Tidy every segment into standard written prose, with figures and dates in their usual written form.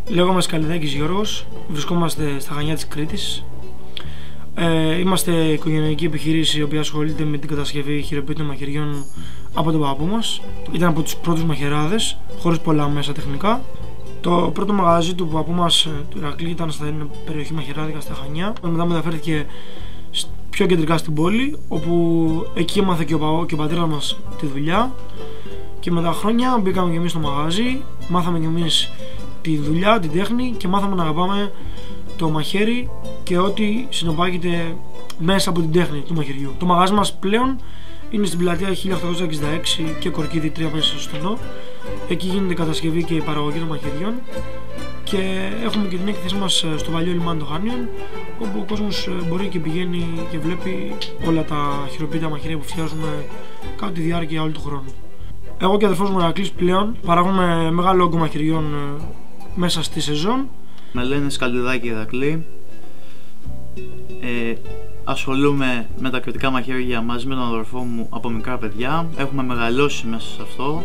Λέγομαι Σκαλιδάκης Γιώργος, βρισκόμαστε στα Χανιά της Κρήτης. Είμαστε οικογενειακή επιχείρηση η οποία ασχολείται με την κατασκευή χειροποίητων μαχαιριών από τον παππού μας. Ήταν από τους πρώτους μαχαιράδες, χωρίς πολλά μέσα τεχνικά. Το πρώτο μαγαζί του παππού μας, του Ηρακλή, ήταν στην περιοχή μαχαιράδικα στα Χανιά. Μετά μεταφέρθηκε πιο κεντρικά στην πόλη, όπου εκεί έμαθε και ο πατέρας μας τη δουλειά. Και με τα χρόνια μπήκαμε και εμείς στο μαγαζί, μάθαμε και εμείς τη δουλειά, την τέχνη και μάθαμε να αγαπάμε το μαχαίρι και ό,τι συνεπάγεται μέσα από την τέχνη του μαχαιριού. Το μαγάζι μας πλέον είναι στην πλατεία 1866 και Κορκίδη 3 μέσα στο στενό. Εκεί γίνεται η κατασκευή και η παραγωγή των μαχαιριών και έχουμε και την έκθεσή μας στο παλιό λιμάνι των Χανίων, όπου ο κόσμος μπορεί και πηγαίνει και βλέπει όλα τα χειροποίητα μαχαίρια που φτιάζουμε κατά τη διάρκεια όλου του χρόνου. Εγώ και ο αδερφός μου Ηρακλής πλέον παράγουμε μεγάλο όγκο μαχαιριών μέσα στη σεζόν. Με λένε Σκαλιδάκη Ηρακλή. Ασχολούμαι με τα κρητικά μαχαίρια μαζί με τον αδερφό μου από μικρά παιδιά. Έχουμε μεγαλώσει μέσα σε αυτό.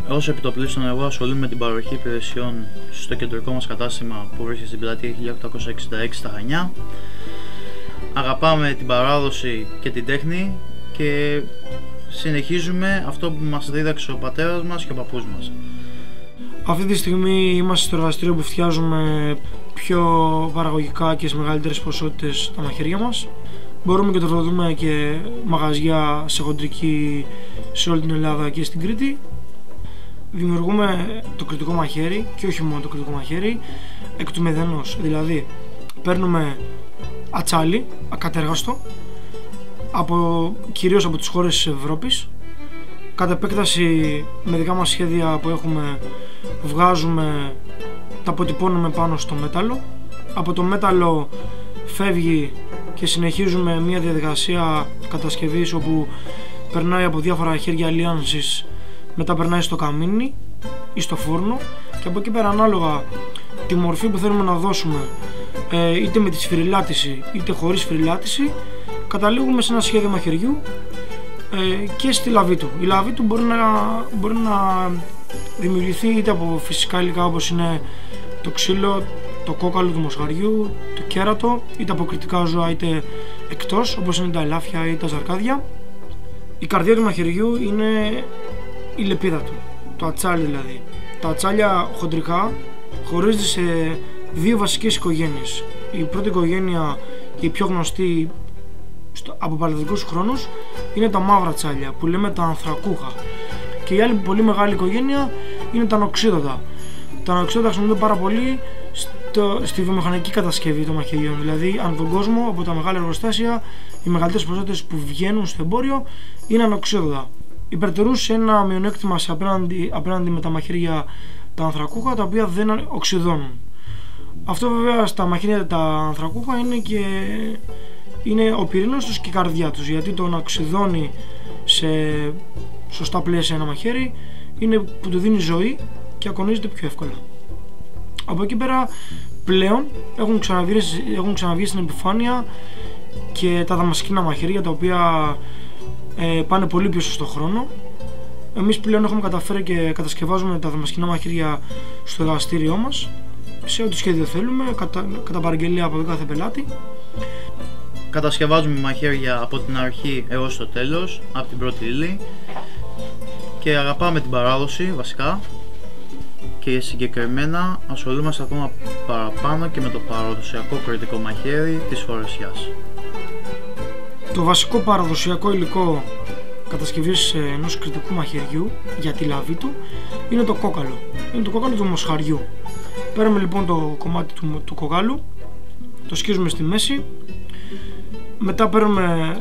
Ως επιτοπλίστων, εγώ ασχολούμαι με την παροχή υπηρεσιών στο κεντρικό μας κατάστημα που βρίσκεται στην πλατεία 1866 στα Χανιά. Αγαπάμε την παράδοση και την τέχνη και συνεχίζουμε αυτό που μας δίδαξε ο πατέρας μας και ο παππούς μας. Αυτή τη στιγμή είμαστε στο εργαστήριο που φτιάζουμε πιο παραγωγικά και σε μεγαλύτερες ποσότητες τα μαχαίρια μας. Μπορούμε και το βρούμε και μαγαζιά σε χοντρική σε όλη την Ελλάδα και στην Κρήτη. Δημιουργούμε το κρητικό μαχαίρι και όχι μόνο το κρητικό μαχαίρι εκ του μηδενός. Δηλαδή παίρνουμε ατσάλι, ακατέργαστο, κυρίως από τις χώρες της Ευρώπης. Κατ' επέκταση με δικά μας σχέδια που έχουμε, βγάζουμε, τα αποτυπώνουμε πάνω στο μέταλλο. Από το μέταλλο φεύγει και συνεχίζουμε μια διαδικασία κατασκευής όπου περνάει από διάφορα χέρια λίανσης, μετά περνάει στο καμίνι ή στο φούρνο και από εκεί πέρα, ανάλογα τη μορφή που θέλουμε να δώσουμε, είτε με τη σφυριλάτιση είτε χωρίς σφυριλάτιση, καταλήγουμε σε ένα σχέδιο μαχαιριού και στη λαβή του. Η λαβή του μπορεί να δημιουργηθεί είτε από φυσικά υλικά όπως είναι το ξύλο, το κόκαλο του μοσχαριού, το κέρατο, είτε από κρητικά ζώα είτε εκτός όπως είναι τα ελάφια ή τα ζαρκάδια. Η καρδιά του μαχαιριού είναι η λεπίδα του, το ατσάλι δηλαδή. Τα ατσάλια χοντρικά χωρίζονται σε δύο βασικές οικογένειες. Η πρώτη οικογένεια και η πιο γνωστή από παλαιοδικούς χρόνους είναι τα μαύρα τσάλια που λέμε τα ανθρακούχα, και η άλλη πολύ μεγάλη οικογένεια είναι τα ανοξίδωτα. Τα ανοξίδωτα χρησιμοποιούνται πάρα πολύ στη βιομηχανική κατασκευή των μαχαιριών. Δηλαδή, αν τον κόσμο από τα μεγάλα εργοστάσια, οι μεγαλύτερες ποσότητες που βγαίνουν στο εμπόριο είναι ανοξίδωτα. Υπερτερούσε ένα μειονέκτημα απέναντι με τα μαχαίρια τα ανθρακούχα, τα οποία δεν οξυδώνουν. Αυτό βέβαια στα μαχαίρια τα ανθρακούχα είναι ο πυρήνος τους και η καρδιά τους, γιατί το να οξυδώνει σε σωστά πλαίσια ένα μαχαίρι είναι που του δίνει ζωή και ακονίζεται πιο εύκολα. Από εκεί πέρα πλέον έχουν ξαναβγεί στην επιφάνεια και τα δαμασκίνα μαχαίρια, τα οποία πάνε πολύ πίσω στον χρόνο. Εμείς πλέον έχουμε καταφέρει και κατασκευάζουμε τα δαμασκίνα μαχαίρια στο εργαστήριό μας σε ό,τι σχέδιο θέλουμε, κατά παραγγελία από κάθε πελάτη. Κατασκευάζουμε μαχαίρια από την αρχή έως το τέλος, από την πρώτη ύλη, και αγαπάμε την παράδοση βασικά, και συγκεκριμένα ασχολούμαστε ακόμα παραπάνω και με το παραδοσιακό κρητικό μαχαίρι της φορεσιάς. Το βασικό παραδοσιακό υλικό κατασκευής ενός κρητικού μαχαιριού για τη λαβή του είναι το κόκαλο. Είναι το κόκαλο του μοσχαριού. Παίρνουμε λοιπόν το κομμάτι του κοκάλου, το σκίζουμε στη μέση, μετά παίρνουμε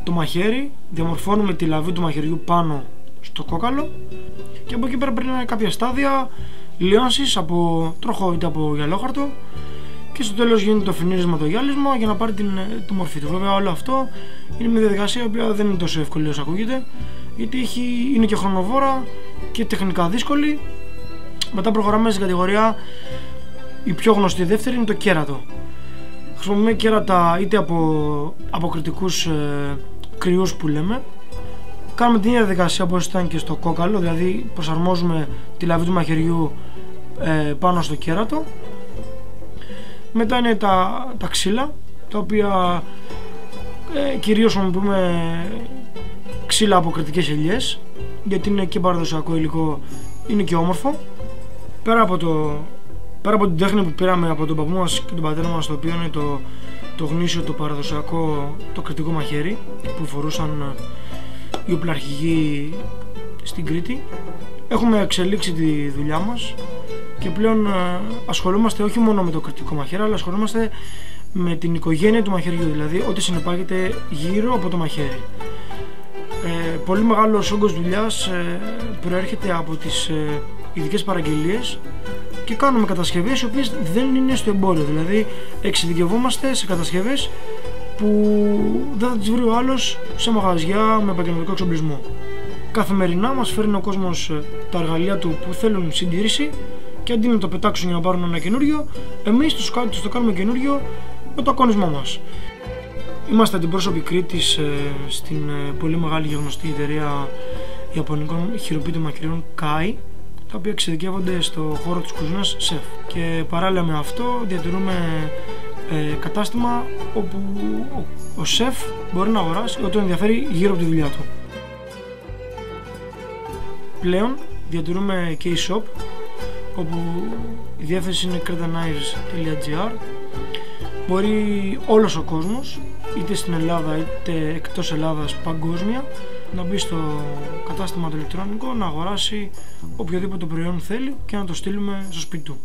το μαχαίρι, διαμορφώνουμε τη λαβή του μαχαιριού πάνω στο κόκαλο και από εκεί πέρα περνάνε κάποια στάδια λιώνσης από τροχό είτε από γυαλόχαρτο και στο τέλος γίνεται το φινίρισμα, το γυάλισμα, για να πάρει τη μορφή του. Βέβαια όλο αυτό είναι μια διαδικασία που δεν είναι τόσο εύκολη όσο ακούγεται, γιατί είναι και χρονοβόρα και τεχνικά δύσκολη. Μετά προχωράμε στην κατηγορία, η πιο γνωστή δεύτερη είναι το κέρατο. Χρησιμοποιούμε κέρατα είτε από κρητικούς κρυούς που λέμε. Κάνουμε την ίδια διαδικασία όπως ήταν και στο κόκαλο, δηλαδή προσαρμόζουμε τη λαβή του μαχαιριού πάνω στο κέρατο. Μετά είναι τα ξύλα, τα οποία κυρίως χρησιμοποιούμε ξύλα από κρητικές ελιές, γιατί είναι και παραδοσιακό υλικό, είναι και όμορφο. Πέρα από την τέχνη που πήραμε από τον παππού μας και τον πατέρα μας, το οποίο είναι το γνήσιο, το παραδοσιακό, το κρητικό μαχαίρι που φορούσαν οι οπλαρχηγοί στην Κρήτη, έχουμε εξελίξει τη δουλειά μας και πλέον ασχολούμαστε όχι μόνο με το κρητικό μαχαίρι, αλλά ασχολούμαστε με την οικογένεια του μαχαιριού, δηλαδή ό,τι συνεπάγεται γύρω από το μαχαίρι. Πολύ μεγάλος όγκος δουλειάς προέρχεται από τις ειδικές παραγγελίες και κάνουμε κατασκευές οι οποίες δεν είναι στο εμπόριο, δηλαδή εξειδικευόμαστε σε κατασκευές που δεν θα τις βρει ο άλλος σε μαγαζιά με επαγγελματικό εξοπλισμό. Καθημερινά μας φέρνει ο κόσμος τα εργαλεία του που θέλουν συντήρηση και αντί να το πετάξουν για να πάρουν ένα καινούριο, εμείς τους το κάνουμε καινούριο με το ακόνισμά μας. Είμαστε αντιπρόσωποι Κρήτης στην πολύ μεγάλη και γνωστή εταιρεία ιαπωνικών χειροποίητων μαχαιριών Kai, τα οποία εξειδικεύονται στο χώρο της κουζίνας σεφ. Και παράλληλα με αυτό διατηρούμε κατάστημα όπου ο σεφ μπορεί να αγοράσει ό,τι τον ενδιαφέρει γύρω από τη δουλειά του. Πλέον διατηρούμε και e-shop, όπου η διεύθυνση είναι kretaknives.gr. Μπορεί όλος ο κόσμος, είτε στην Ελλάδα είτε εκτός Ελλάδας, παγκόσμια, να μπει στο κατάστημα το ηλεκτρονικό, να αγοράσει οποιοδήποτε προϊόν θέλει και να το στείλουμε στο σπίτι του.